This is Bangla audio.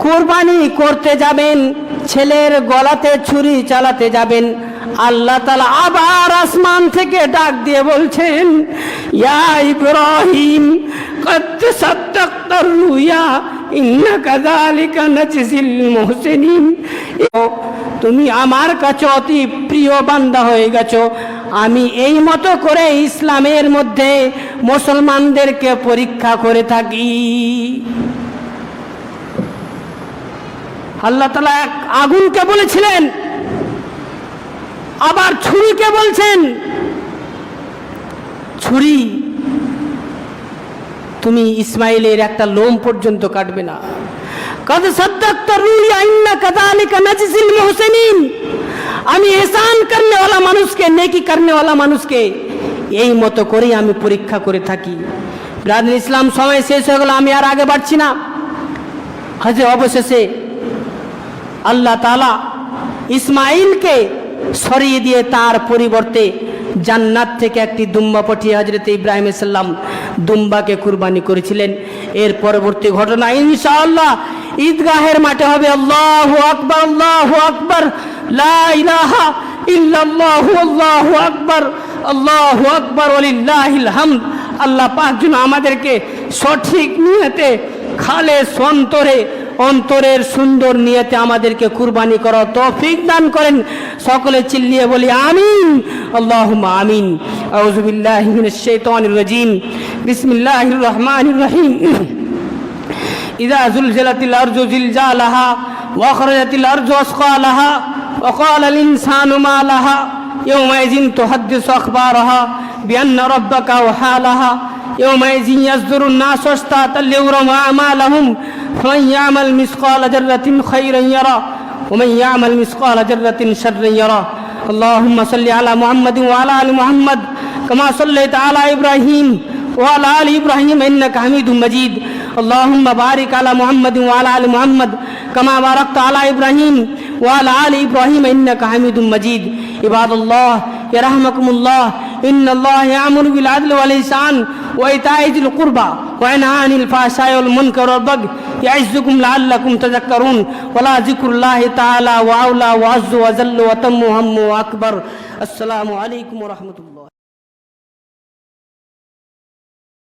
কুরবানি করতে যাবেন, ছেলের গলাতে ছুরি চালাতে যাবেন, আল্লাহ তাআলা আবার আসমান থেকে ডাক দিয়ে বলছেন, ইয়া ইব্রাহিম কদ সাদ্দাকতার রুয়া ইন্না কাযালিকা নাজজিল মুহসিনিন। তুমি আমার কাছে অতি প্রিয় বান্দা হয়ে গেছো। আমি এই মতো করে ইসলামের মধ্যে মুসলমানদেরকে পরীক্ষা করে থাকি। আল্লাহ তাআলা এক আগুনকে বলেছিলেন, আবার ছুরিকে বলছেন, ছুরি তুমি ইসমাইলের একটা লোম পর্যন্ত কাটবে না। কদ সাদ্দাকতা রুয়া ইন্না কাযালিকা নাজজিল মুহসিনিন। আমি ইহসান করনে वाला মানুষকে, নেকি করনে वाला মানুষকে এই মতো করে আমি পরীক্ষা করে থাকি। ব্রাদার ইসলাম, সময় শেষ হয়ে গেল, আমি আর আগে বাড়ছি না। হযরত অবশেষে আল্লাহ তাআলা ইসমাইলকে সরিয়ে দিয়ে তার পরিবর্তে জান্নাত থেকে একটি দুম্বা পাঠিয়ে হযরত ইব্রাহিম আলাইহিস সালাম দুম্বাকে কুরবানি করেছিলেন। এর পরবর্তী ঘটনা ইনশাআল্লাহ ঈদগাহের মাঠে হবে। আল্লাহু আকবার, আল্লাহু আকবার, লা ইলাহা ইল্লাল্লাহু, আল্লাহু আকবার, আল্লাহু আকবার, ওয়ালিল্লাহিল হামদ। আল্লাহ পাক যেন আমাদেরকে সঠিক নিয়তে, খালেস অন্তরের সুন্দর নিয়তে আমাদেরকে কুরবানি করার তৌফিক দান করেন। সকলে চিল্লিয়ে বলি আমিন, আল্লাহুম্মা আমিন। আউযু বিল্লাহি মিনাশ শাইতানির রাজীম। বিসমিল্লাহির রহমানির রহিম। ইযা যুলজিলাতিল আরজু জিলজালাহা ওয়া আখরাজাতিল আরজু আসকালাহা ওয়া ক্বালাল ইনসানু মা লাহা ইয়াওমাইযিন তুহাদ্দিসু আখবারাহা বিআন্না রাব্বাকা আওহা লাহা ইয়াওমাইযিন ইয়াসদুরুন নাসু আশতাতান লিয়ুরাউ আমালাহুম ফামান ইয়ামাল মিসকালা যাররাতিন খায়রান ইয়ারা ওয়া মান ইয়ামাল মিসকালা যাররাতিন শাররান ইয়ারা। আল্লাহুম্মা সাল্লি আলা মুহাম্মাদিন ওয়া আলা আলি মুহাম্মাদ কামা সাল্লাইতা আলা ইব্রাহিম ওয়া আলা আলি ইব্রাহিম ইন্নাকা হামিদুম মাজিদ। اللهم بارك على محمد وعلى آل محمد كما باركت على إبراهيم وعلى آل إبراهيم إنك حميد مجيد. عباد الله يرحمكم الله، إن الله يأمر بالعدل والإحسان وإيتاء ذي القربى وينهى عن الفحشاء والمنكر والبغي يعظكم لعلكم تذكرون. ولا ذكر الله تعالى وأولى وعز وجل وتم هم وأكبر. السلام عليكم ورحمة الله.